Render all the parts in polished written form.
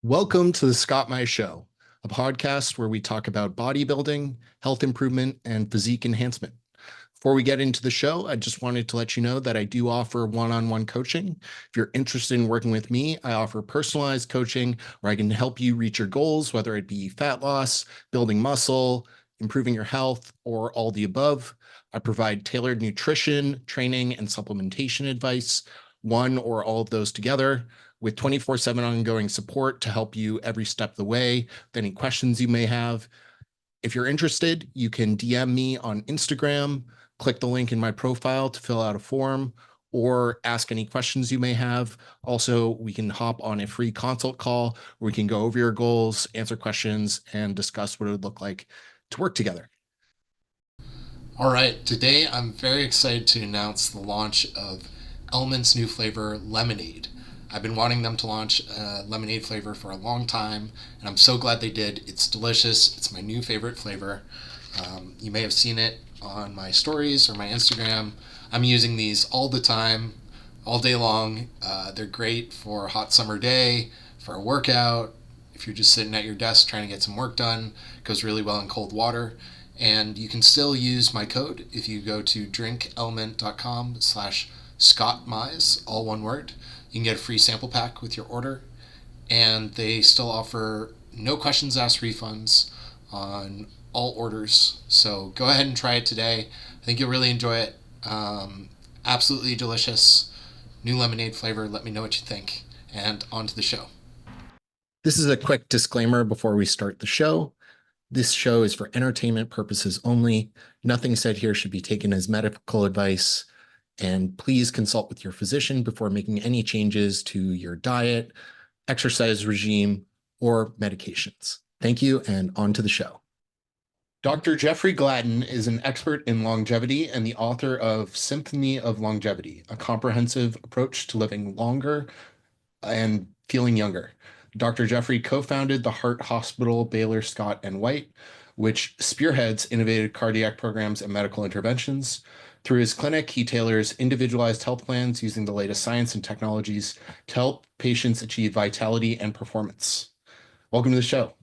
Welcome to the Scott My Show, a podcast where we talk about bodybuilding, health improvement, and physique enhancement. Before we get into the show, I just wanted to let you know that I do offer one-on-one coaching. If you're interested in working with me, I offer personalized coaching where I can help you reach your goals, whether it be fat loss, building muscle, improving your health, or all the above. I provide tailored nutrition, training, and supplementation advice, one or all of those together, with 24/7 ongoing support to help you every step of the way with any questions you may have. If you're interested, you can DM me on Instagram, click the link in my profile to fill out a form, or ask any questions you may have. Also, we can hop on a free consult call where we can go over your goals, answer questions, and discuss what it would look like to work together. All right, today I'm very excited to announce the launch of Element's new flavor, lemonade. I've been wanting them to launch a lemonade flavor for a long time, and I'm so glad they did. It's delicious. It's my new favorite flavor. You may have seen it on my stories or my Instagram. I'm using these all the time, all day long. They're great for a hot summer day, for a workout. If you're just sitting at your desk trying to get some work done, it goes really well in cold water. And you can still use my code if you go to drinkelement.com/scottmize, all one word. You can get a free sample pack with your order. And they still offer no questions asked refunds on all orders. So go ahead and try it today. I think you'll really enjoy it. Absolutely delicious. New lemonade flavor. Let me know what you think. And on to the show. This is a quick disclaimer before we start the show. This show is for entertainment purposes only. Nothing said here should be taken as medical advice. And please consult with your physician before making any changes to your diet, exercise regime, or medications. Thank you, and on to the show. Dr. Jeffrey Gladden is an expert in longevity and the author of Symphony of Longevity, a comprehensive approach to living longer and feeling younger. Dr. Jeffrey co-founded the heart hospital Baylor, Scott, and White, which spearheads innovative cardiac programs and medical interventions. Through his clinic, he tailors individualized health plans using the latest science and technologies to help patients achieve vitality and performance. Welcome to the show.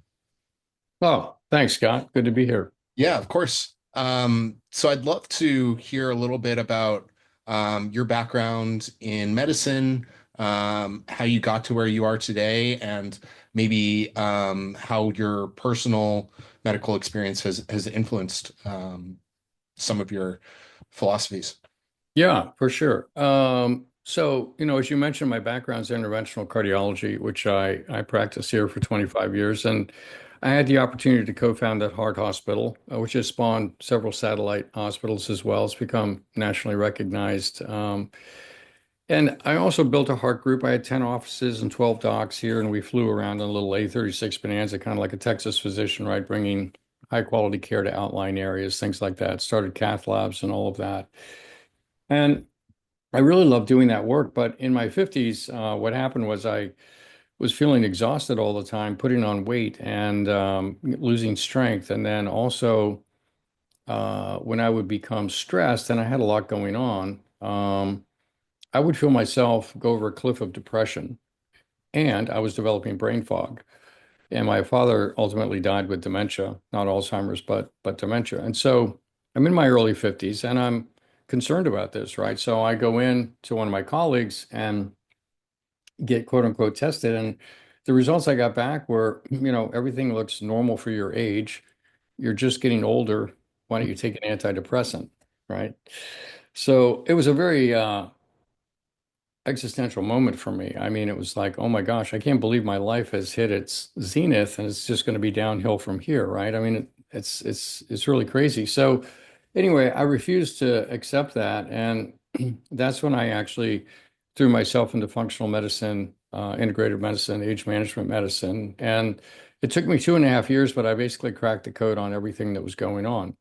Oh, thanks, Scott. Good to be here. Yeah, of course. So I'd love to hear a little bit about your background in medicine, how you got to where you are today, and maybe how your personal medical experience has influenced some of your philosophies. Yeah, for sure. As you mentioned, my background's interventional cardiology, which I practice here for 25 years. And I had the opportunity to co-found that heart hospital, which has spawned several satellite hospitals as well. It's become nationally recognized. And I also built a heart group. I had 10 offices and 12 docs here, and we flew around in a little A36 Bonanza, kind of like a Texas physician, right? Bringing high quality care to outlying areas, things like that. Started cath labs and all of that. And I really loved doing that work. But in my 50s, what happened was I was feeling exhausted all the time, putting on weight and losing strength. And then also, when I would become stressed, and I had a lot going on, I would feel myself go over a cliff of depression. And I was developing brain fog. And my father ultimately died with dementia, not Alzheimer's, but dementia. And so I'm in my early 50s and I'm concerned about this, right? So I go in to one of my colleagues and get quote unquote tested. And the results I got back were, everything looks normal for your age. You're just getting older. Why don't you take an antidepressant, right? So it was a very existential moment for me. I mean, it was like, oh my gosh, I can't believe my life has hit its zenith and it's just going to be downhill from here, right? I mean, it's really crazy. So anyway, I refused to accept that, and that's when I actually threw myself into functional medicine, integrated medicine, age management medicine, and it took me 2.5 years, but I basically cracked the code on everything that was going on.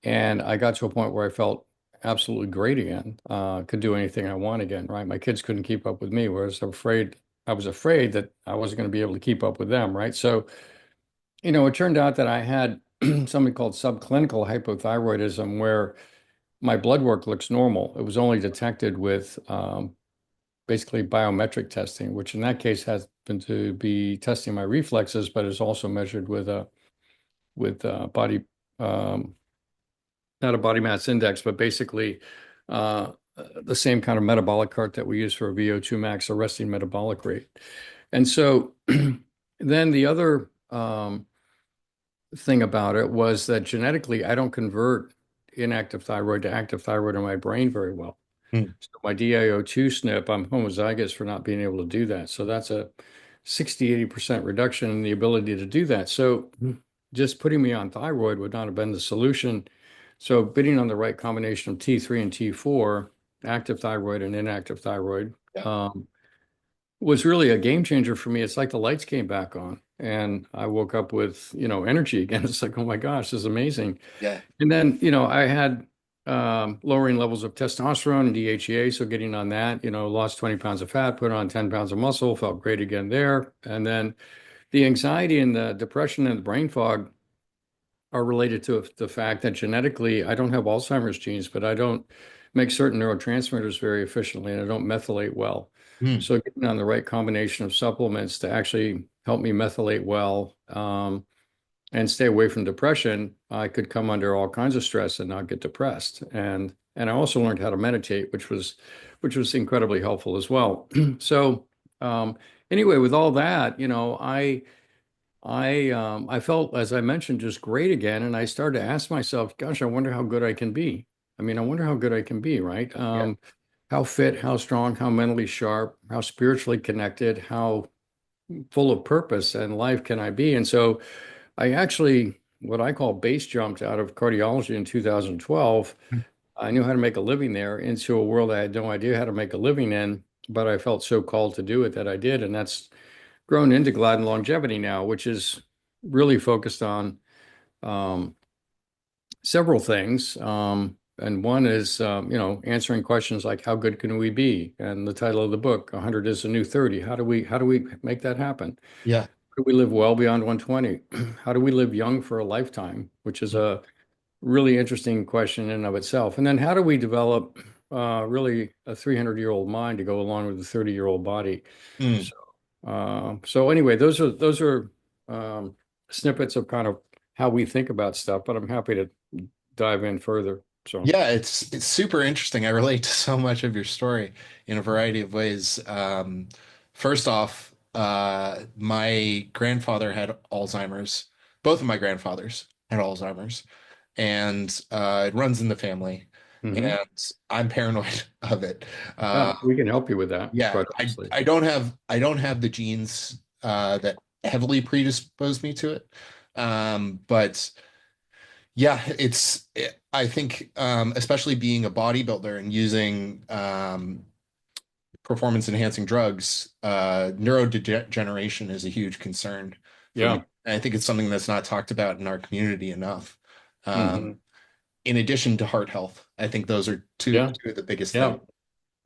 And I got to a point where I felt absolutely great again. Could do anything I want again, right? My kids couldn't keep up with me, whereas I was afraid that I wasn't going to be able to keep up with them, right? So, it turned out that I had something called subclinical hypothyroidism, where my blood work looks normal. It was only detected with basically biometric testing, which in that case has been to be testing my reflexes, but is also measured with a body um, not a body mass index, but basically uh, the same kind of metabolic cart that we use for a VO2 max, a resting metabolic rate. And so then the other thing about it was that genetically, I don't convert inactive thyroid to active thyroid in my brain very well. Mm. So my DIO2 SNP, I'm homozygous for not being able to do that. So that's a 60–80% reduction in the ability to do that. So just putting me on thyroid would not have been the solution. So bidding on the right combination of T3 and T4, active thyroid and inactive thyroid, Yeah. was really a game changer for me. It's like the lights came back on and I woke up with, energy again. It's like, oh my gosh, this is amazing. Yeah. And then, I had lowering levels of testosterone and DHEA. So getting on that, lost 20 pounds of fat, put on 10 pounds of muscle, felt great again there. And then the anxiety and the depression and the brain fog are related to the fact that genetically I don't have Alzheimer's genes, but I don't make certain neurotransmitters very efficiently and I don't methylate well. Mm. So getting on the right combination of supplements to actually help me methylate well and stay away from depression, I could come under all kinds of stress and not get depressed. And I also learned how to meditate, which was incredibly helpful as well. So anyway, with all that, I felt, as I mentioned, just great again. And I started to ask myself, gosh, I wonder how good I can be. I mean, I wonder how good I can be, right? Yeah. How fit, how strong, how mentally sharp, how spiritually connected, how full of purpose and life can I be? And so I actually, what I call base jumped out of cardiology in 2012. Mm. I knew how to make a living there into a world I had no idea how to make a living in, but I felt so called to do it that I did. And that's grown into Gladden Longevity now, which is really focused on um, several things. And one is, answering questions like how good can we be? And the title of the book, 100 is the new 30. How do we make that happen? Yeah. How do we live well beyond 120? How do we live young for a lifetime? Which is a really interesting question in and of itself. And then how do we develop really a 300-year-old mind to go along with a 30-year-old body? Mm. So anyway, those are snippets of kind of how we think about stuff, but I'm happy to dive in further. So Yeah, it's super interesting. I relate to so much of your story in a variety of ways. First off, my grandfather had Alzheimer's. Both of my grandfathers had Alzheimer's, and it runs in the family. mhm. And I'm paranoid of it. Yeah, Uh, we can help you with that, yeah, quite honestly. I don't have the genes that heavily predispose me to it. But yeah, I think, especially being a bodybuilder and using performance enhancing drugs, neurodegeneration is a huge concern for me. Yeah. And I think it's something that's not talked about in our community enough. Um, Hmm. in addition to heart health, I think those are two, Yeah. two of the biggest things.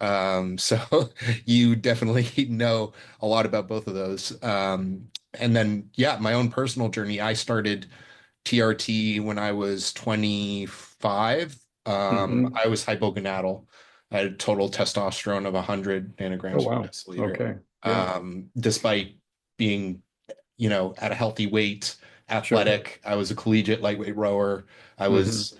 Yeah. So you definitely know a lot about both of those. And then, yeah, my own personal journey, I started TRT when I was 25. Hmm. I was hypogonadal. I had total testosterone of 100 Oh, nanograms per wow. deciliter. Okay. Yeah. Despite being, at a healthy weight, Sure. athletic, I was a collegiate lightweight rower. I Hmm. was,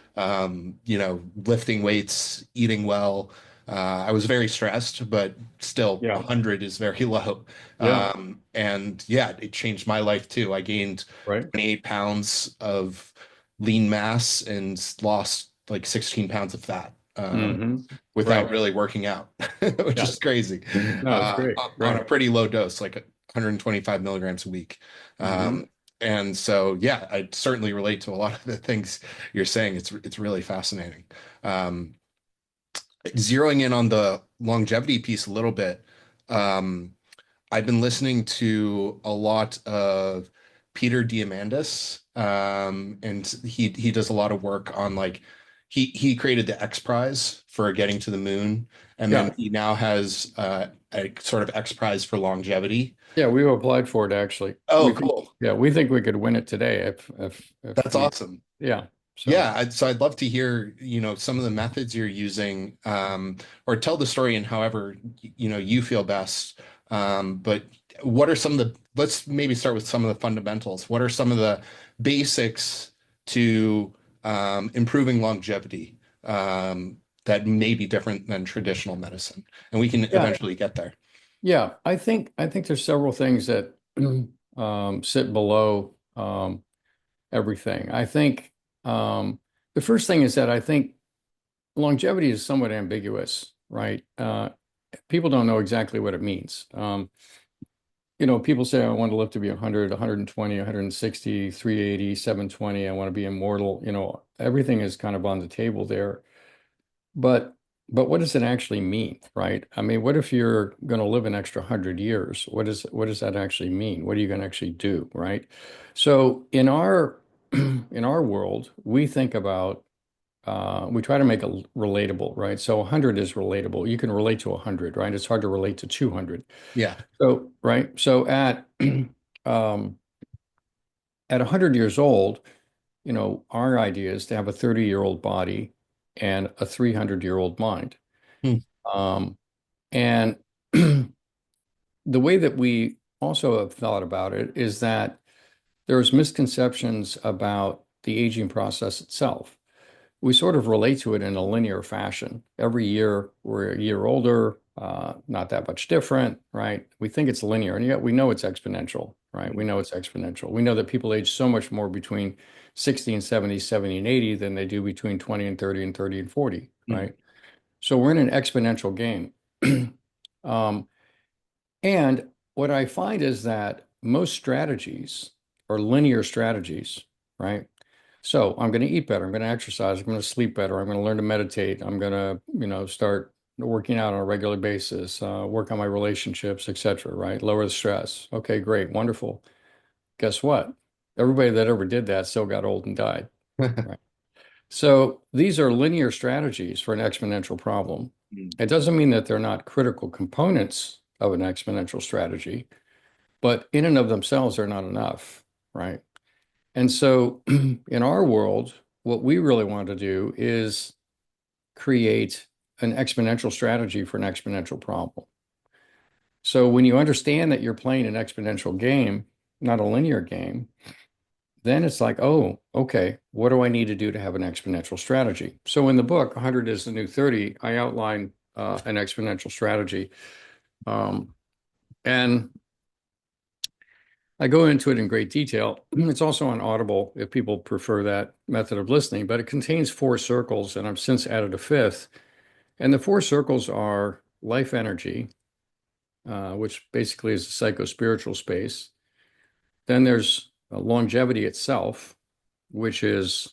lifting weights, eating well. I was very stressed, but still Yeah. 100 is very low. Yeah. And yeah, it changed my life too. I gained Right. 28 pounds of lean mass and lost like 16 pounds of fat Hmm. without Right. really working out, which Yeah. is crazy, No, it's great. on a Right. pretty low dose, like 125 milligrams a week. Hmm. And so, yeah, I certainly relate to a lot of the things you're saying. It's really fascinating. Um, Zeroing in on the longevity piece a little bit. Um, I've been listening to a lot of Peter Diamandis, and he does a lot of work on like he created the X Prize for getting to the moon, and then Yeah. he now has a sort of X Prize for longevity. Yeah, we've applied for it actually. Oh, We think, cool. yeah, we think we could win it today if That's we, awesome. yeah. So Yeah, so I'd love to hear, some of the methods you're using, or tell the story in however, you feel best. But what are let's maybe start with some of the fundamentals. What are some of the basics to improving longevity that may be different than traditional medicine? And we can yeah, eventually get there. yeah, I think there's several things that sit below everything. I think the first thing is that I think longevity is somewhat ambiguous, right? People don't know exactly what it means. People say I want to live to be 100, 120, 160, 380, 720. I want to be immortal. Everything is kind of on the table there. But but what does it actually mean, right? I mean, what if you're going to live an extra 100 years? What does that actually mean? What are you going to actually do, right? So in our in our world, we think about we try to make it relatable, right? So 100 is relatable. You can relate to 100, right? It's hard to relate to 200. Yeah. So, right. So um, at 100 years old, our idea is to have a 30-year-old body and a 300-year-old mind. Hmm. Um, and the way that we also have thought about it is that there's misconceptions about the aging process itself. We sort of relate to it in a linear fashion. Every year we're a year older, not that much different, right? We think it's linear, and yet we know it's exponential, right? We know it's exponential. We know that people age so much more between 60 and 70, 70 and 80 than they do between 20 and 30 and 30 and 40, Hmm. right? So we're in an exponential game. Um, and what I find is that most strategies are linear strategies, right? So I'm going to eat better. I'm going to exercise. I'm going to sleep better. I'm going to learn to meditate. I'm going to, start working out on a regular basis, work on my relationships, etc., right? Lower the stress. Okay, great. Wonderful. Guess what? Everybody that ever did that still got old and died, right? So these are linear strategies for an exponential problem. Hmm. It doesn't mean that they're not critical components of an exponential strategy, but in and of themselves, they're not enough, right? And so in our world, what we really want to do is create an exponential strategy for an exponential problem. So when you understand that you're playing an exponential game, not a linear game, then it's like, oh, okay, what do I need to do to have an exponential strategy? So in the book, 100 is the new 30, I outline an exponential strategy. Um, and I go into it in great detail. It's also on Audible if people prefer that method of listening, but it contains four circles, and I've since added a fifth. And the four circles are life energy, which basically is a psycho-spiritual space. Then there's longevity itself, which is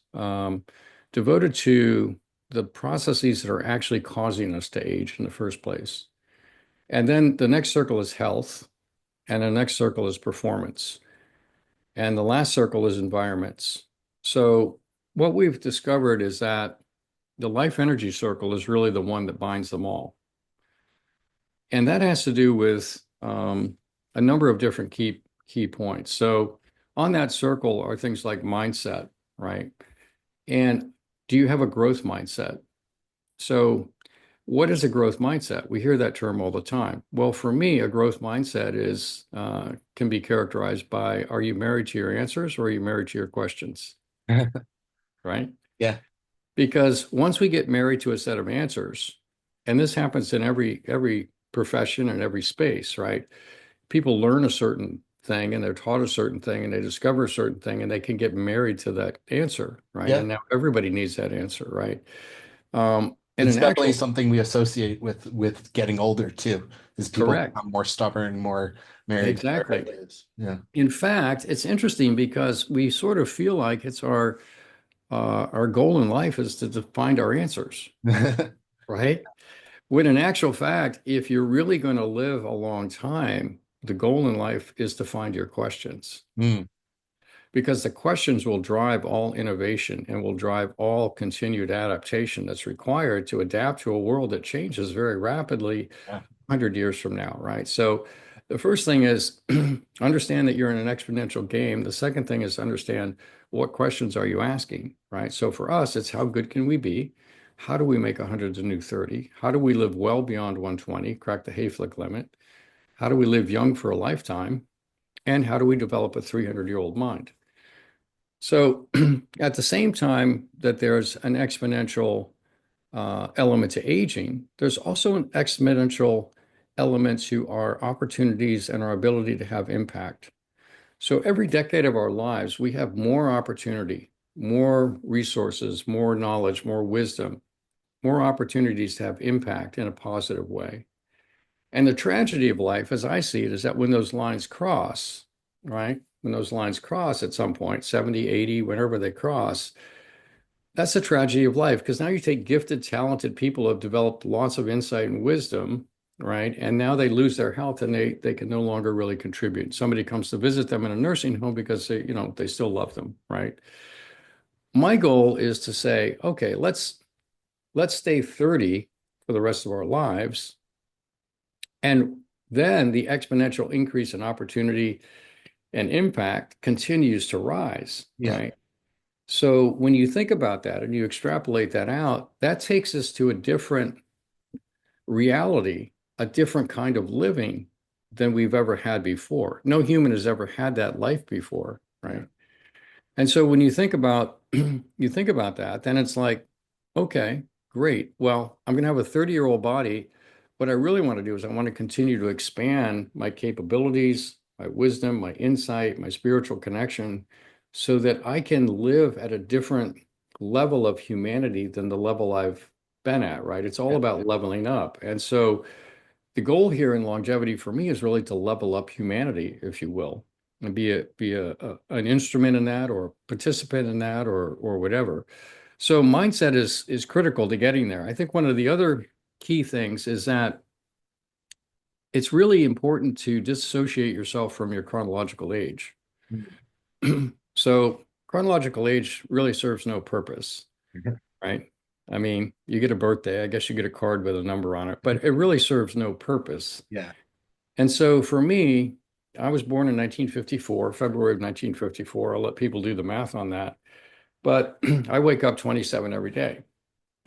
devoted to the processes that are actually causing us to age in the first place. And then the next circle is health, and the next circle is performance. And the last circle is environments. So what we've discovered is that the life energy circle is really the one that binds them all. And that has to do with a number of different key points. So on that circle are things like mindset, right? And do you have a growth mindset? So what is a growth mindset? We hear that term all the time. Well, for me, a growth mindset is can be characterized by, are you married to your answers or are you married to your questions? Right? Yeah. Because once we get married to a set of answers, and this happens in every profession and every space, right? People learn a certain thing and they're taught a certain thing and they discover a certain thing and they can get married to that answer, right? Yeah. And now everybody needs that answer, right? And It's an definitely actual something we associate with getting older too, is people correct, become more stubborn, more married to their exactly. ideas. Yeah. In fact, it's interesting because we sort of feel like it's our goal in life is to find our answers, right? When in actual fact, if you're really going to live a long time, the goal in life is to find your questions Mm, because the questions will drive all innovation and will drive all continued adaptation that's required to adapt to a world that changes very rapidly yeah. 100 years from now, right? So The first thing is understand that you're in an exponential game. The second thing is understand what questions are you asking, right? So for us, it's how good can we be? How do we make 100 a new 30? How do we live well beyond 120, crack the Hayflick limit? How do we live young for a lifetime? And how do we develop a 300-year-old mind? So at the same time that there's an exponential element to aging, there's also an exponential element to our opportunities and our ability to have impact. So every decade of our lives, we have more opportunity, more resources, more knowledge, more wisdom, more opportunities to have impact in a positive way. And the tragedy of life, as I see it, is that when those lines cross, right? When those lines cross at some point, 70, 80, whenever they cross, that's the tragedy of life because now you take gifted, talented people who have developed lots of insight and wisdom, right? And now they lose their health and they can no longer really contribute. Somebody comes to visit them in a nursing home because they still love them, right? My goal is to say, okay, let's stay 30 for the rest of our lives. And then the exponential increase in opportunity and impact continues to rise, Yeah. right? So when you think about that and you extrapolate that out, that takes us to a different reality, a different kind of living than we've ever had before. No human has ever had that life before, right? And so when you think about that, then it's like, okay, great. Well, I'm going to have a 30-year-old body. What I really want to do is I want to continue to expand my capabilities, my wisdom, my insight, my spiritual connection, so that I can live at a different level of humanity than the level I've been at, right? It's all Yeah. about leveling up. And so the goal here in longevity for me is really to level up humanity, if you will, and be an instrument in that or a participant in that or whatever. So mindset is critical to getting there. I think one of the other key things is that it's really important to dissociate yourself from your chronological age. Mhm. So chronological age really serves no purpose, right? I mean, you get a birthday, I guess you get a card with a number on it, but it really serves no purpose. Yeah. And so for me, I was born in 1954, February of 1954. I'll let people do the math on that. But I wake up 27 every day.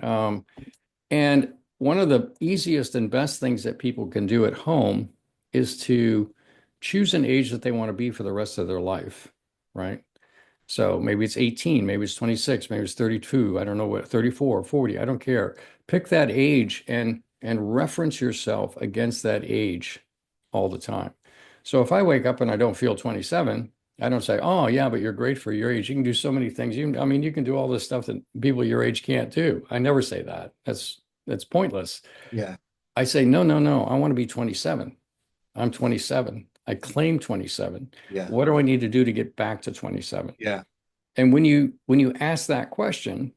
Um, and one of the easiest and best things that people can do at home is to choose an age that they want to be for the rest of their life, right? So maybe it's 18, maybe it's 26, maybe it's 32, I don't know what, 34, 40, I don't care. Pick that age and reference yourself against that age all the time. So if I wake up and I don't feel 27, I don't say, "Oh, yeah, but you're great for your age. You can do so many things. I mean, you can do all this stuff that people your age can't do." I never say that. That's pointless. Yeah. I say, "No, no, no. I want to be 27. I'm 27. I claim 27. Yeah. What do I need to do to get back to 27?" Yeah. And when you ask that question,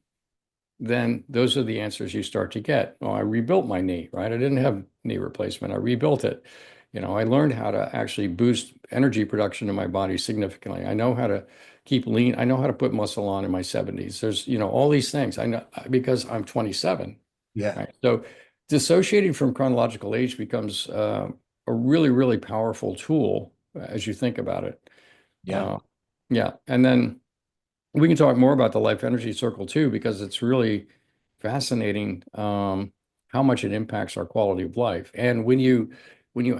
then those are the answers you start to get. Oh, I rebuilt my knee, right? I didn't have knee replacement. I rebuilt it. I learned how to actually boost energy production in my body significantly. I know how to keep lean. I know how to put muscle on in my 70s. There's, all these things. I know because I'm 27, Yeah. right? So dissociating from chronological age becomes a really, really powerful tool as you think about it. Yeah. Uh, yeah. And then we can talk more about the life energy circle too, because it's really fascinating how much it impacts our quality of life. And when you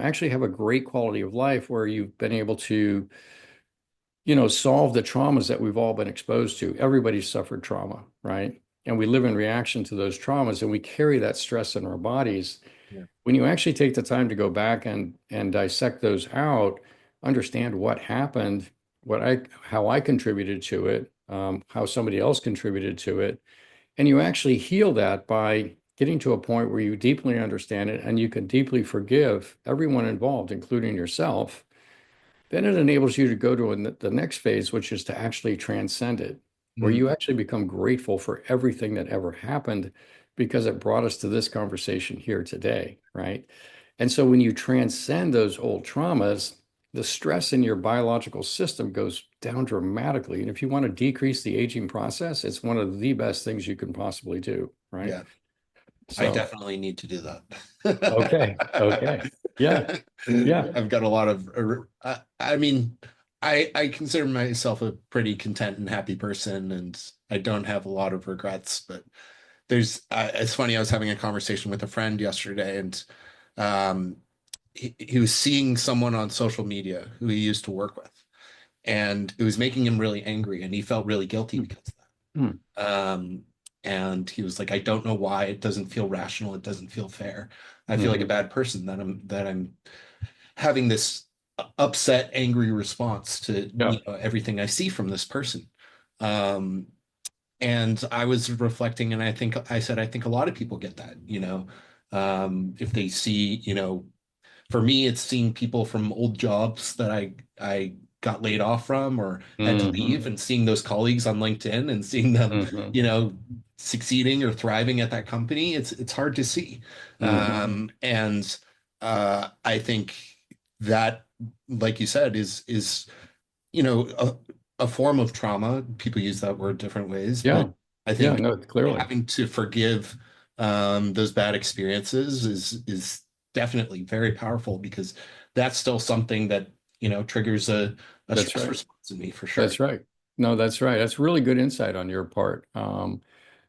actually have a great quality of life where you've been able to, solve the traumas that we've all been exposed to, everybody's suffered trauma, right? And we live in reaction to those traumas and we carry that stress in our bodies. Yeah. When you actually take the time to go back and dissect those out, understand what happened, how I contributed to it, how somebody else contributed to it, and you actually heal that by getting to a point where you deeply understand it and you can deeply forgive everyone involved, including yourself, then it enables you to go to the next phase, which is to actually transcend it, where Mm. you actually become grateful for everything that ever happened because it brought us to this conversation here today, right? And so when you transcend those old traumas, the stress in your biological system goes down dramatically. And if you want to decrease the aging process, it's one of the best things you can possibly do, right? Yeah. I So, definitely need to do that. okay, okay. Yeah, yeah. I've got a lot of, I mean, I consider myself a pretty content and happy person, and I don't have a lot of regrets. But it's funny. I was having a conversation with a friend yesterday, and um, he was seeing someone on social media who he used to work with, and it was making him really angry, and he felt really guilty Hmm, because of hmm, that. And he was like, I don't know why. It doesn't feel rational. It doesn't feel fair. I feel like a hmm. bad person that I'm having this upset, angry response to Yeah, everything I see from this person. Um, and I was reflecting, and I said I think a lot of people get that. If they see, for me, it's seeing people from old jobs that I got laid off from or had to hmm, leave, and seeing those colleagues on LinkedIn and seeing them, hmm, you know, succeeding or thriving at that company. It's hard to see, hmm. and I think that, like you said, is a form of trauma. People use that word different ways, but Yeah, I yeah. think No, clearly, having to forgive those bad experiences is definitely very powerful, because that's still something that triggers a that's stress right. response in me for sure. That's right. No, that's right. That's really good insight on your part.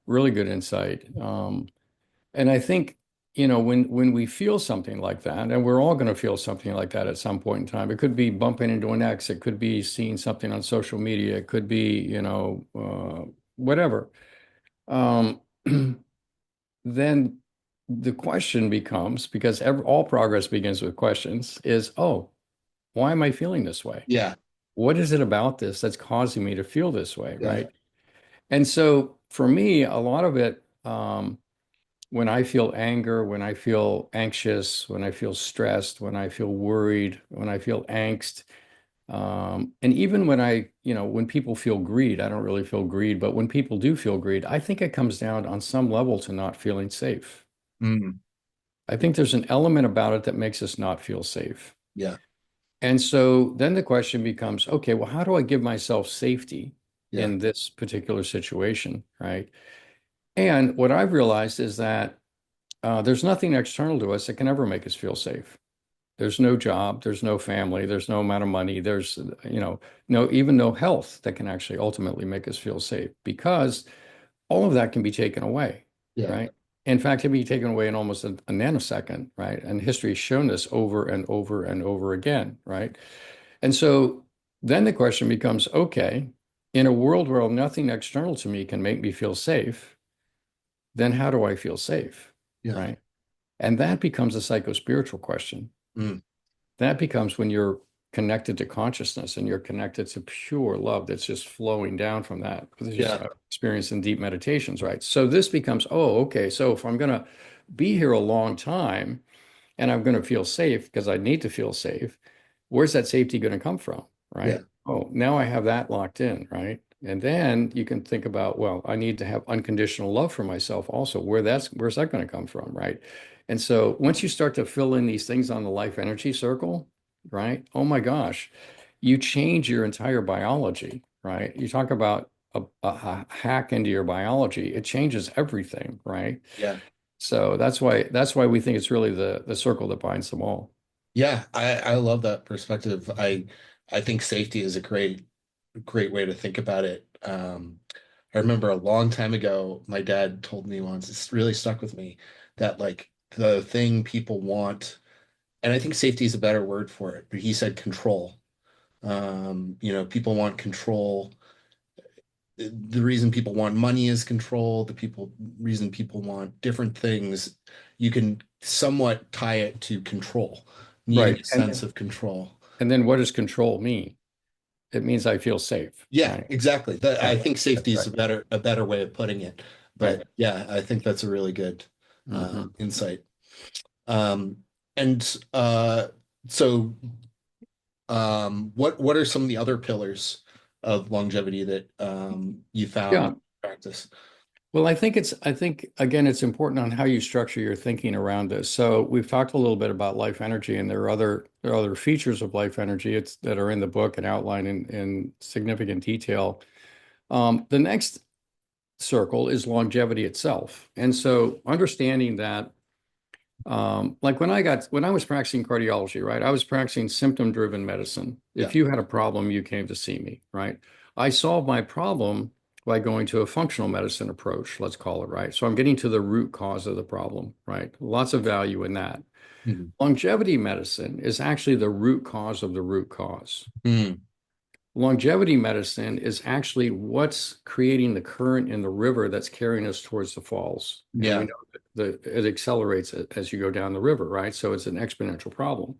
Really good insight. And I think, when we feel something like that, and we're all going to feel something like that at some point in time. It could be bumping into an ex, it could be seeing something on social media, it could be, whatever. Um, then the question becomes, because all progress begins with questions, is, oh, why am I feeling this way? Yeah, What is it about this that's causing me to feel this way, yeah, right? And so for me, a lot of it, when I feel anger, when I feel anxious, when I feel stressed, when I feel worried, when I feel angst, and even when people feel greed, I don't really feel greed, but when people do feel greed, I think it comes down on some level to not feeling safe. mm, I think there's an element about it that makes us not feel safe. yeah, And so then the question becomes, okay, well, how do I give myself safety yeah, in this particular situation, right? And what I've realized is that there's nothing external to us that can ever make us feel safe. There's no job, there's no family, there's no amount of money, there's, even no health that can actually ultimately make us feel safe, because all of that can be taken away, yeah, right? In fact, it can be taken away in almost a nanosecond, right? And history has shown this over and over and over again, right? And so then the question becomes, okay, in a world where nothing external to me can make me feel safe, then how do I feel safe, yeah, right? And that becomes a psycho-spiritual question. mm, That becomes when you're connected to consciousness and you're connected to pure love that's just flowing down from that, which is yeah, experienced in deep meditations, right? So this becomes, oh, okay, so if I'm going to be here a long time and I'm going to feel safe because I need to feel safe, where's that safety going to come from, yeah, right? Oh, now I have that locked in, right? And then you can think about, well, I need to have unconditional love for myself also. Where's that going to come from, right? And so once you start to fill in these things on the life energy circle, right? Oh my gosh, you change your entire biology, right? You talk about a hack into your biology, it changes everything, right? yeah. So that's why we think it's really the circle that binds them all. Yeah, I love that perspective. I think safety is a great way to think about it. I remember a long time ago, my dad told me once, it's really stuck with me, that like the thing people want, and I think safety is a better word for it, but he said control. People want control. The reason people want money is control. Reason people want different things, you can somewhat tie it to control, needing Right. a And sense of control. and then what does control mean? It means I feel safe, Yeah, right? exactly. I Yeah, think that's safety is right. a better way of putting it. Right. But yeah, I think that's a really good Hmm. insight. Um, and so, what are some of the other pillars of longevity that you found Yeah. in practice? Well, I think again, it's important on how you structure your thinking around this. So we've talked a little bit about life energy, and there are other features of life energy that are in the book and outlined in significant detail. The next circle is longevity itself. And so understanding that, like when I was practicing cardiology, right, I was practicing symptom-driven medicine. Yeah. If you had a problem, you came to see me, right? I solved my problem by going to a functional medicine approach, let's call it, right? So I'm getting to the root cause of the problem, right? Lots of value in that. Mhm. Longevity medicine is actually the root cause of the root cause. Mm. Longevity medicine is actually what's creating the current in the river that's carrying us towards the falls. And we Yeah. know that it accelerates as you go down the river, right? So it's an exponential problem.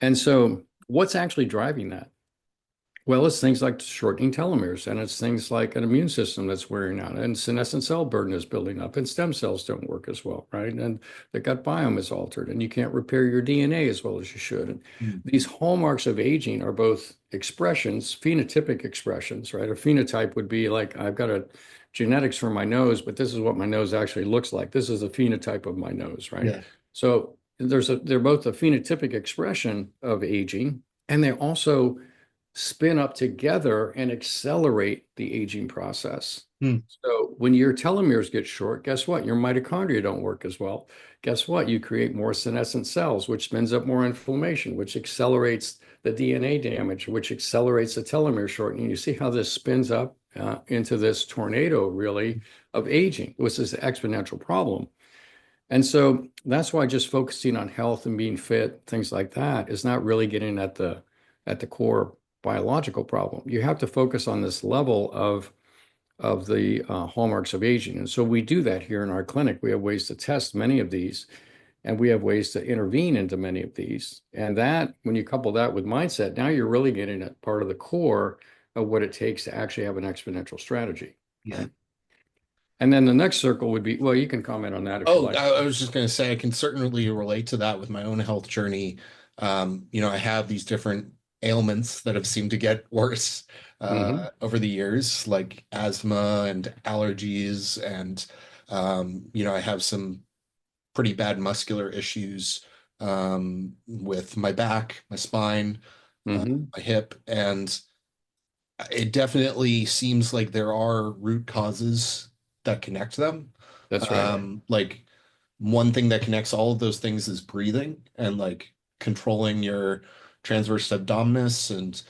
And so what's actually driving that? Well, it's things like shortening telomeres, and it's things like an immune system that's wearing out, and senescent cell burden is building up, and stem cells don't work as well, right? And the gut biome is altered, and you can't repair your DNA as well as you should. And Mm. these hallmarks of aging are both expressions, phenotypic expressions, right? A phenotype would be like, I've got a genetics for my nose, but this is what my nose actually looks like. This is a phenotype of my nose, right? Yeah. So they're both a phenotypic expression of aging, and they also spin up together and accelerate the aging process. Mm. So when your telomeres get short, guess what? Your mitochondria don't work as well. Guess what? You create more senescent cells, which spins up more inflammation, which accelerates the DNA damage, which accelerates the telomere shortening. You see how this spins up into this tornado, really, of aging, which is an exponential problem. And so that's why just focusing on health and being fit, things like that, is not really getting at the core biological problem. You have to focus on this level of the hallmarks of aging. And so we do that here in our clinic. We have ways to test many of these, and we have ways to intervene into many of these. And that, when you couple that with mindset, now you're really getting at part of the core of what it takes to actually have an exponential strategy, Yeah. right? And then the next circle would be, well, you can comment on that if you Oh, like. I was just going to say, I can certainly relate to that with my own health journey. I have these different ailments that have seemed to get worse Hmm. over the years, like asthma and allergies. And, I have some pretty bad muscular issues with my back, my spine, Hmm. my hip. And it definitely seems like there are root causes that connect them. That's right. Like one thing that connects all of those things is breathing and like controlling your transverse abdominis. And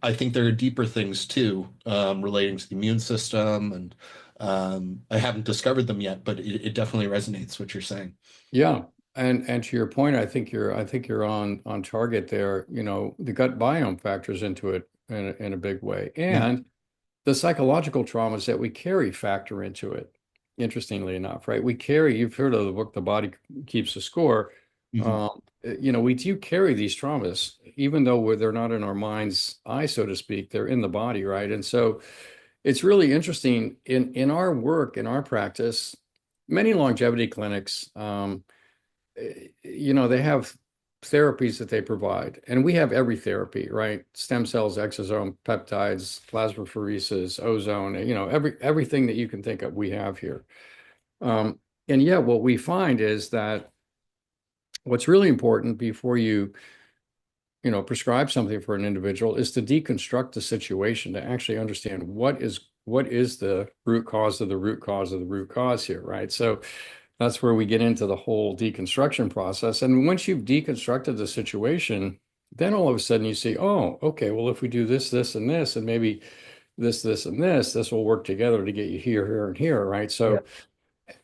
I think there are deeper things too, relating to the immune system. And I haven't discovered them yet, but it definitely resonates what you're saying. Yeah. And to your point, I think you're on target there. You know, the gut biome factors into it in a big way. Yeah. And the psychological traumas that we carry factor into it, interestingly enough, right? You've heard of the book, The Body Keeps the Score. Mhm. We do carry these traumas, even though they're not in our mind's eye, so to speak, they're in the body, right? And so it's really interesting in our work, in our practice, many longevity clinics, they have therapies that they provide, and we have every therapy, right? Stem cells, exosome, peptides, plasmapheresis, ozone, everything that you can think of, we have here. Um, and yet, what we find is that what's really important before prescribe something for an individual is to deconstruct the situation to actually understand what is the root cause of the root cause of the root cause here, right? So that's where we get into the whole deconstruction process. And once you've deconstructed the situation, then all of a sudden you see, oh, okay, well, if we do this, this, and this, and maybe this, and this will work together to get you here, here, and here, right? Yeah. So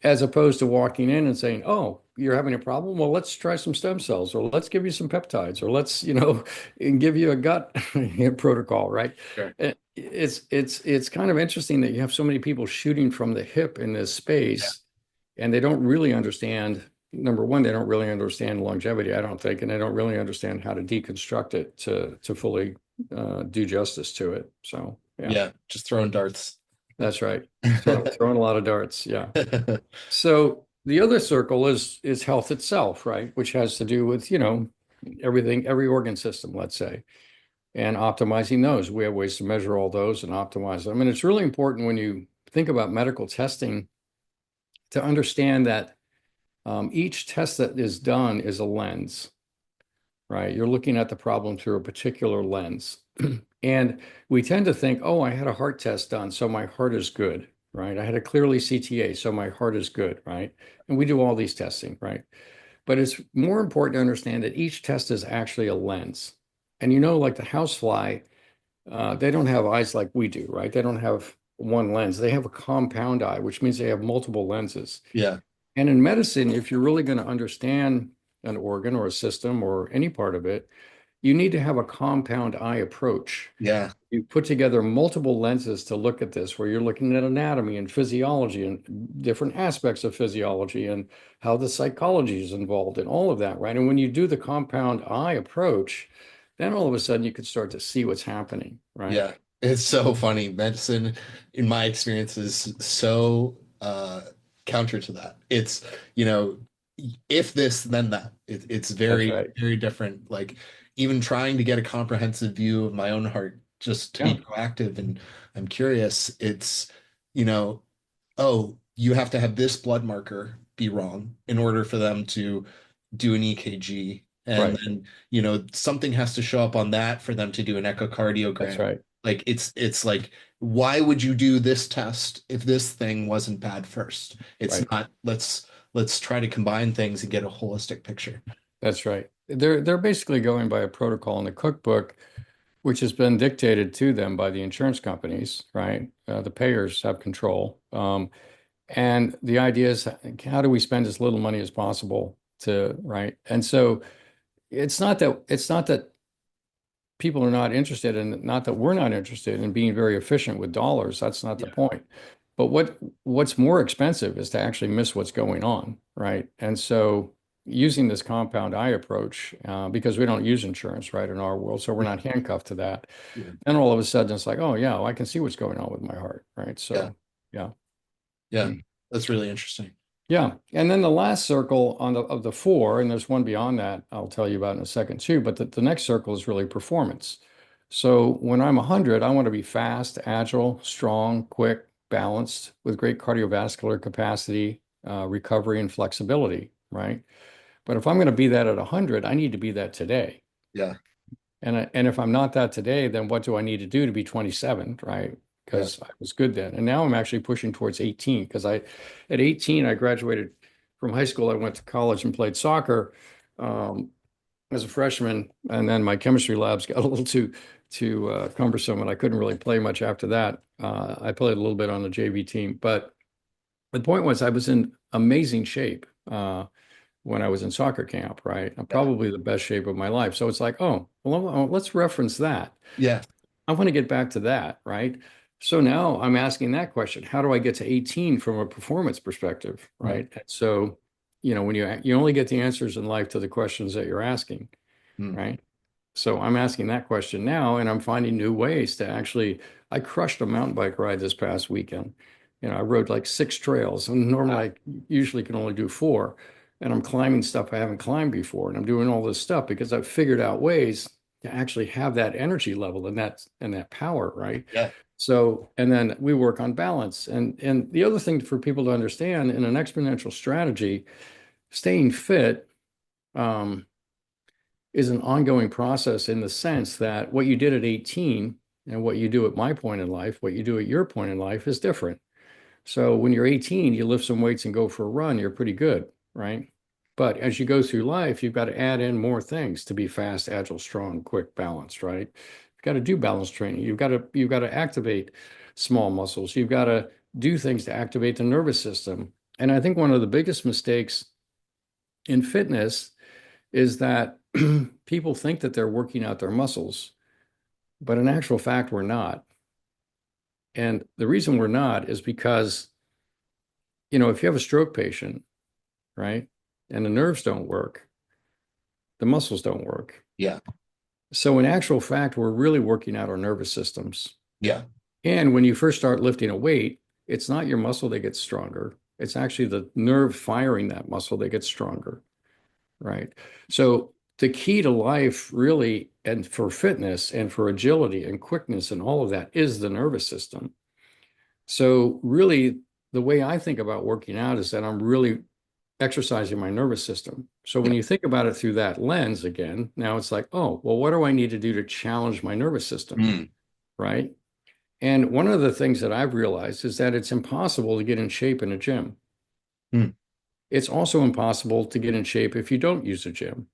as opposed to walking in and saying, oh, you're having a problem? Well, let's try some stem cells, or let's give you some peptides, or let's, and give you a gut protocol, right? Sure. It's kind of interesting that you have so many people shooting from the hip in this Yeah. space, and they don't really understand. Number one, they don't really understand longevity, I don't think, and they don't really understand how to deconstruct it to fully do justice to it. So, yeah, Yeah. Just throwing darts. that's right. Throwing a lot of darts. Yeah. So the other circle is health itself, right? Which has to do with, everything, every organ system, let's say, and optimizing those. We have ways to measure all those and optimize them. And it's really important when you think about medical testing to understand that each test that is done is a lens, right? You're looking at the problem through a particular lens. And we tend to think, oh, I had a heart test done, so my heart is good. right? I had a clearly CTA, so my heart is good, right? And we do all these testing, right? But it's more important to understand that each test is actually a lens. And like the housefly, they don't have eyes like we do, right? They don't have one lens. They have a compound eye, which means they have multiple lenses. Yeah. And in medicine, if you're really going to understand an organ or a system or any part of it, you need to have a compound eye approach. Yeah. You put together multiple lenses to look at this, where you're looking at anatomy and physiology and different aspects of physiology and how the psychology is involved and all of that, right? And when you do the compound eye approach, then all of a sudden you can start to see what's happening, right? Yeah. It's so funny. Medicine, in my experience, is so counter to that. It's, you know, if this, then that. It's That's very, right. very different. Like even trying to get a comprehensive view of my own heart just to be Yeah, proactive and I'm curious, it's, you know, oh, you have to have this blood marker be wrong in order for them to do an EKG. And right. then, something has to show up on that for them to do an That's echocardiogram. right. Like it's like, why would you do this test if this thing wasn't bad first? It's Right. not, let's try to combine things and get a holistic picture. That's right. They're basically going by a protocol in the cookbook, which has been dictated to them by the insurance companies, right? The payers have control. And the idea is, how do we spend as little money as possible right? And so it's not that people are not interested in, not that we're not interested in being very efficient with dollars. That's not the Yeah. point. But what's more expensive is to actually miss what's going on, right? And so using this compound eye approach, because we don't use insurance, right, in our world, so we're not handcuffed to that. Yeah. And all of a sudden it's like, oh yeah, well, I can see what's going on with my heart, right? Yeah. So yeah. Yeah. That's really interesting. Yeah. And then the last circle of the four, and there's one beyond that I'll tell you about in a second too, but the next circle is really performance. So when I'm 100, I want to be fast, agile, strong, quick, balanced, with great cardiovascular capacity, recovery, and flexibility, right? But if I'm going to be that at 100, I need to be that today. Yeah. And if I'm not that today, then what do I need to do to be 27, right? Yeah. Because I was good then. And now I'm actually pushing towards 18 because at 18, I graduated from high school. I went to college and played soccer as a freshman. And then my chemistry labs got a little too cumbersome and I couldn't really play much after that. I played a little bit on the JV team, but the point was I was in amazing shape. When I was in soccer camp, right? I'm Yeah. probably the best shape of my life. So it's like, oh, well, let's reference that. Yeah. I want to get back to that, right? So now I'm asking that question. How do I get to 18 from a performance perspective, Right. right? And so, when you only get the answers in life to the questions that you're asking, Mm. right? So I'm asking that question now, and I'm finding new ways to actually. I crushed a mountain bike ride this past weekend. I rode like 6 trails, and normally I usually can only do 4. And I'm climbing stuff I haven't climbed before, and I'm doing all this stuff because I've figured out ways to actually have that energy level and that power, right? Yeah. So, and then we work on balance. And the other thing for people to understand in an exponential strategy, staying fit, um, is an ongoing process in the sense that what you did at 18 and what you do at my point in life, what you do at your point in life is different. So when you're 18, you lift some weights and go for a run, you're pretty good, right? But as you go through life, you've got to add in more things to be fast, agile, strong, quick, balanced, right? You've got to do balance training. You've got to activate small muscles. You've got to do things to activate the nervous system. And I think one of the biggest mistakes in fitness is that people think that they're working out their muscles, but in actual fact, we're not. And the reason we're not is because, if you have a stroke patient, right, and the nerves don't work, the muscles don't work. Yeah. So in actual fact, we're really working out our nervous systems. Yeah. And when you first start lifting a weight, it's not your muscle that gets stronger. It's actually the nerve firing that muscle that gets stronger, right? So the key to life really, and for fitness and for agility and quickness and all of that is the nervous system. So really, the way I think about working out is that I'm really exercising my nervous system. So when Yeah. you think about it through that lens again, now it's like, oh, well, what do I need to do to challenge my nervous system? Mm. Right. And one of the things that I've realized is that it's impossible to get in shape in a gym. Hmm. It's also impossible to get in shape if you don't use a gym,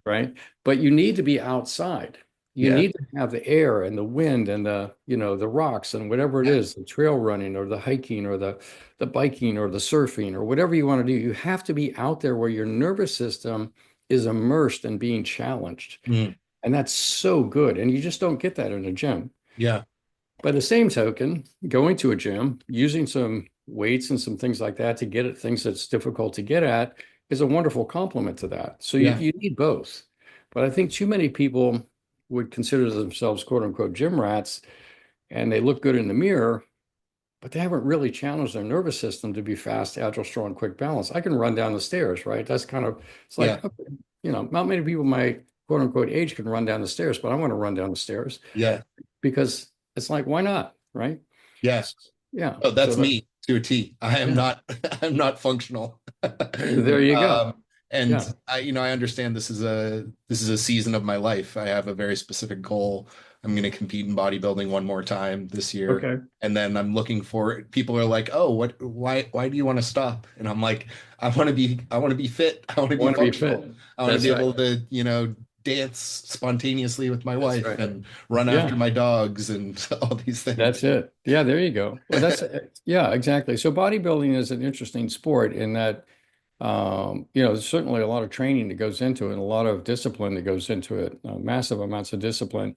right? But you need to be outside. You Yeah. need to have the air and the wind and the rocks and whatever it Yeah. is, the trail running or the hiking or the biking or the surfing or whatever you want to do. You have to be out there where your nervous system is immersed and being challenged. Mm. And that's so good. And you just don't get that in a gym. Yeah. By the same token, going to a gym, using some weights and some things like that to get at things that's difficult to get at is a wonderful complement to that. So you, Yeah. you need both. But I think too many people would consider themselves quote unquote gym rats and they look good in the mirror, but they haven't really challenged their nervous system to be fast, agile, strong, quick, balance. I can run down the stairs, right? That's kind of, it's Yeah. like, okay, not many people my quote unquote age can run down the stairs, but I want to run down the stairs Yeah. because it's like, why not? Right. Yeah. Yeah. Oh, So that's me to a T. I am yeah, not I'm not functional. there you go. And Yeah. I understand this is a season of my life. I have a very specific goal. I'm going to compete in bodybuilding one more time this year. Okay. And then I'm looking for people are like, "Oh, why do you want to stop?" And I'm like, I want to be fit. I want to be Want to be fit. functional. I want to That's be right. able to, dance spontaneously with my That's wife right. and run after Yeah. my dogs and all these things. That's it. Yeah, there you go. Well, yeah, exactly. So bodybuilding is an interesting sport in that, there's certainly a lot of training that goes into it and a lot of discipline that goes into it, massive amounts of discipline.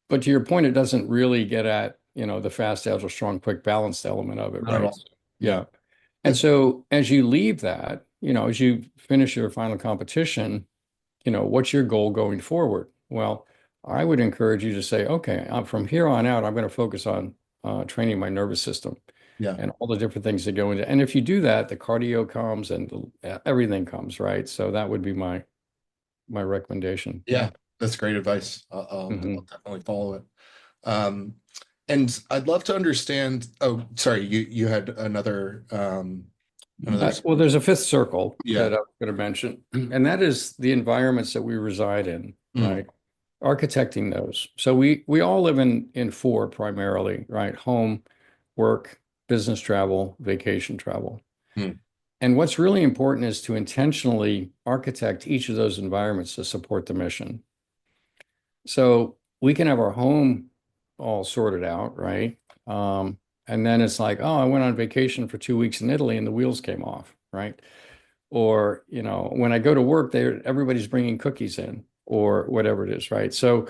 But to your point, it doesn't really get at, the fast, agile, strong, quick, balanced element of it, Not at right? all. Yeah. Yeah. And so as you leave that, as you finish your final competition, what's your goal going forward? Well, I would encourage you to say, okay, from here on out, I'm going to focus on training my nervous system Yeah. and all the different things that go into. And if you do that, the cardio comes and everything comes, right? So that would be my recommendation. Yeah. Yeah, that's great advice. I'll Hmm. definitely follow it. Um, and I'd love to understand. Oh, sorry, you had another. Well, there's a fifth circle Yeah. that I'm going to mention, and that is the environments that we reside in, Mm. right? Architecting those. So we all live in four primarily, right? Home, work, business travel, vacation travel. Mm. And what's really important is to intentionally architect each of those environments to support the mission. So we can have our home all sorted out, right? And then it's like, oh, I went on vacation for 2 weeks in Italy and the wheels came off, right? Or, when I go to work, everybody's bringing cookies in or whatever it is, right? So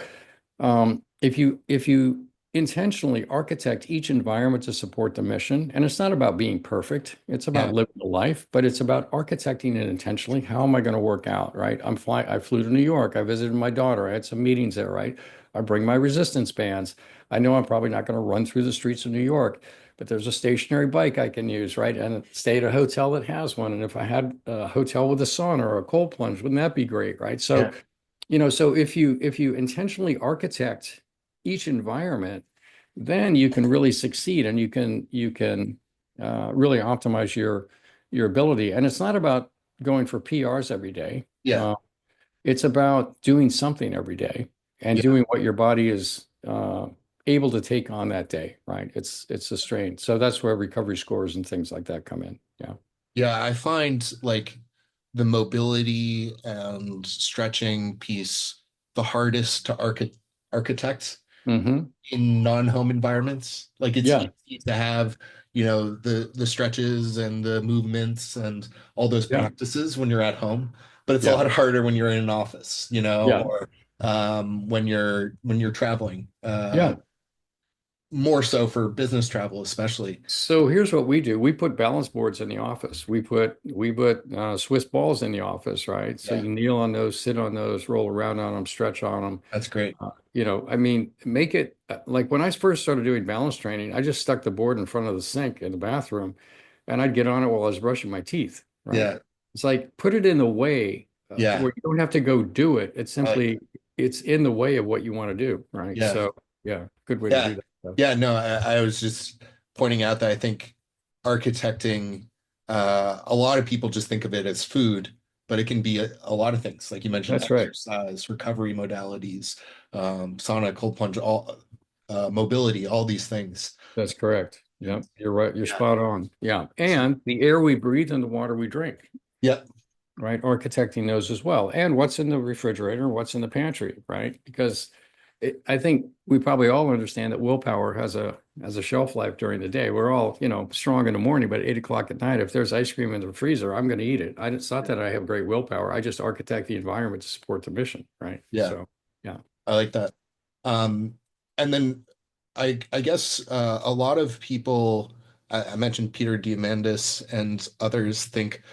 if you intentionally architect each environment to support the mission, and it's not about being perfect, it's about Yeah. living a life, but it's about architecting it intentionally. How am I going to work out, right? I flew to New York. I visited my daughter. I had some meetings there, right? I bring my resistance bands. I know I'm probably not going to run through the streets of New York, but there's a stationary bike I can use, right? And stay at a hotel that has one. And if I had a hotel with a sauna or a cold plunge, wouldn't that be great, right? So Yeah. so if you intentionally architect each environment, then you can really succeed and you can really optimize your ability. And it's not about going for PRs every day. Yeah. It's about doing something every day and Yeah. doing what your body is able to take on that day, right? It's a strain. So that's where recovery scores and things like that come in. Yeah. Yeah. I find like the mobility and stretching piece the hardest to architect Hmm. in non-home environments. Like it's Yeah. easy to have, the stretches and the movements and all those Yeah. practices when you're at home, but it's a Yeah. lot harder when you're in an office, Yeah. or when you're traveling. Yeah. More so for business travel, especially. So here's what we do. We put balance boards in the office. We put Swiss balls in the office, right? So Yeah, you kneel on those, sit on those, roll around on them, stretch on them. that's great. I mean, make it like when I first started doing balance training, I just stuck the board in front of the sink in the bathroom and I'd get on it while I was brushing my teeth, right? Yeah, It's like put it in the way yeah, where you don't have to go do it. It's I like simply it's in the way of what you want to do, right? yeah, So yeah, good way to yeah, do that. So, yeah. No, I was just pointing out that I think architecting, a lot of people just think of it as food, but it can be a lot of things. Like you mentioned, that's right. exercise, recovery modalities, sauna, cold plunge, all. mobility, all these things. That's correct. And Yep, you're right. You're yeah. spot on. Yeah. And the air we breathe and the water we drink, Yep. right? Architecting those as well. And what's in the refrigerator, what's in the pantry, right? Because I think we probably all understand that willpower has a shelf life during the day. We're all, strong in the morning, but at 8 o'clock at night, if there's ice cream in the freezer, I'm going to eat it. It's not that I have great willpower. I just architect the environment to support the mission, right? Yeah. So, yeah. I like that. Um, and then I guess a lot of people, I mentioned Peter Diamandis and others think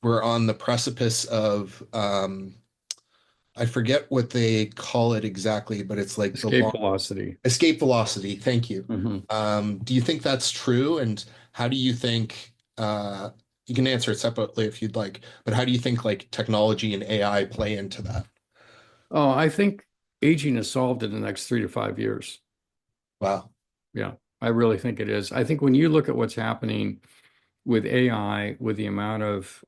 we're on the precipice of I forget what they call it exactly, but it's like the Escape long velocity. escape velocity. Thank you. Mhm. Do you think that's true? And how do you think you can answer it separately if you'd like, but how do you think like technology and AI play into that? Oh, I think aging is solved in the next 3 to 5 years. Wow. Yeah, I really think it is. I think when you look at what's happening with AI, with the amount of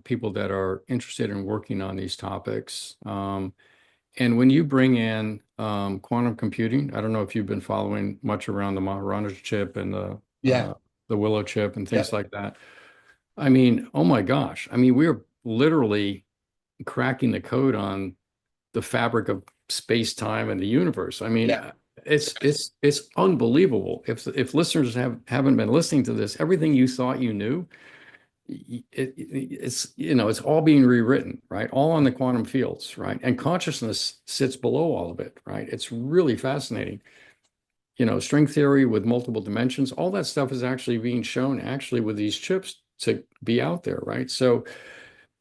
people that are interested in working on these topics, and when you bring in quantum computing, I don't know if you've been following much around the Maharaja chip and Yeah. the Willow chip and Yeah. things like that. I mean, oh my gosh. I mean, we're literally cracking the code on the fabric of space, time, and the universe. I mean, Yeah. it's unbelievable. If listeners haven't been listening to this, everything you thought you knew, it's all being rewritten, right? All on the quantum fields, right? And consciousness sits below all of it, right? It's really fascinating. String theory with multiple dimensions, all that stuff is actually being shown actually with these chips to be out there, right? So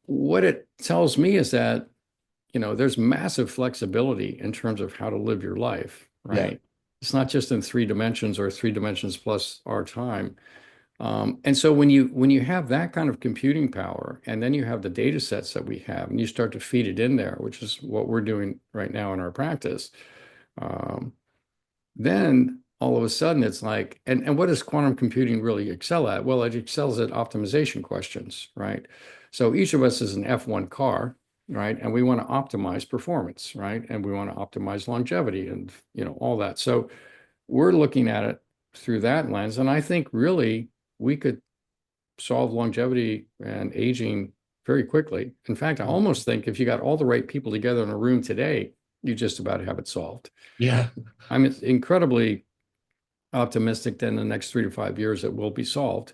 what it tells me is that there's massive flexibility in terms of how to live your life, Yeah. right? It's not just in 3 dimensions or 3 dimensions plus our time. And so when you have that kind of computing power, and then you have the data sets that we have, and you start to feed it in there, which is what we're doing right now in our practice, um, then all of a sudden it's like, and what does quantum computing really excel at? Well, it excels at optimization questions, right? So each of us is an F1 car, right? And we want to optimize performance, right? And we want to optimize longevity and all that. So we're looking at it through that lens. And I think really we could solve longevity and aging very quickly. In fact, I almost think if you got all the right people together in a room today, you just about have it solved. Yeah. I'm incredibly optimistic that in the next 3 to 5 years it will be solved,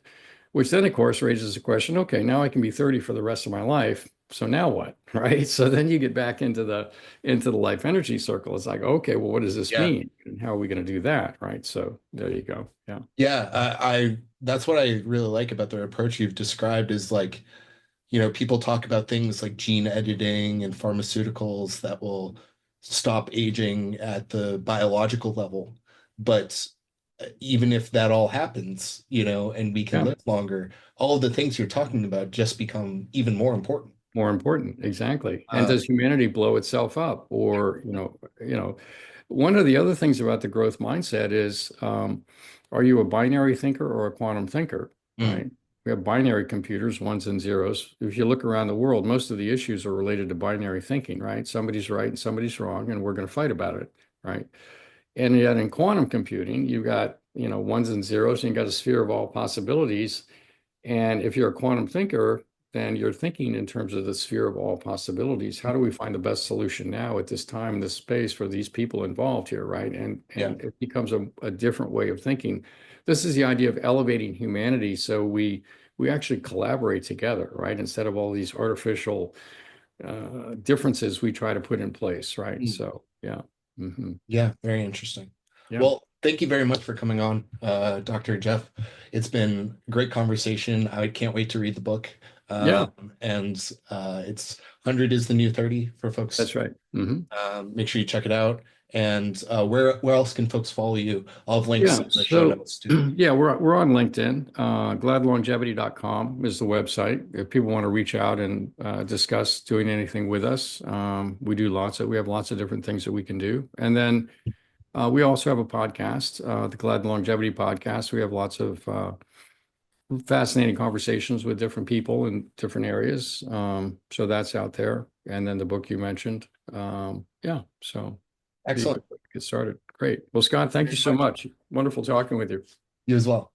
which then, of course, raises the question, okay, now I can be 30 for the rest of my life. So now what? Right. So then you get back into the life energy circle. It's like, okay, well, what does this Yeah. mean? And how are we going to do that? Right. So there you go. Yeah. Yeah. I that's what I really like about the approach you've described is like, people talk about things like gene editing and pharmaceuticals that will stop aging at the biological level. But even if that all happens, and we can Yeah. live longer, all of the things you're talking about just become even more important. More important. Exactly. And Uh, does humanity blow itself up? Or, one of the other things about the growth mindset is, are you a binary thinker or a quantum thinker? mm, Right? We have binary computers, ones and zeros. If you look around the world, most of the issues are related to binary thinking, right? Somebody's right and somebody's wrong, and we're going to fight about it, right? And yet in quantum computing, you've got, ones and zeros, and you've got a sphere of all possibilities. And if you're a quantum thinker, then you're thinking in terms of the sphere of all possibilities. How do we find the best solution now at this time and this space for these people involved here, right? And yeah. and it becomes a different way of thinking. This is the idea of elevating humanity, so we actually collaborate together, right? Instead of all these artificial differences we try to put in place, right? Mm. So yeah. Hmm. Yeah, very interesting. Yeah. Well, thank you very much for coming on, Dr. Jeff. It's been a great conversation. I can't wait to read the book. Yeah, And it's 100 is the new 30 for folks. that's right. Hmm. Make sure you check it out. And where else can folks follow you? I'll have links Yeah, in the show so notes too. yeah, we're on LinkedIn. Gladlongevity.com is the website. If people want to reach out and discuss doing anything with us, we have lots of different things that we can do. And then we also have a podcast, the Gladden Longevity Podcast. We have lots of fascinating conversations with different people in different areas. So that's out there. And then the book you mentioned. Yeah, so be a Excellent. good way to get started. Great. Well, Scott, thank you so much. Wonderful talking with you. You as well.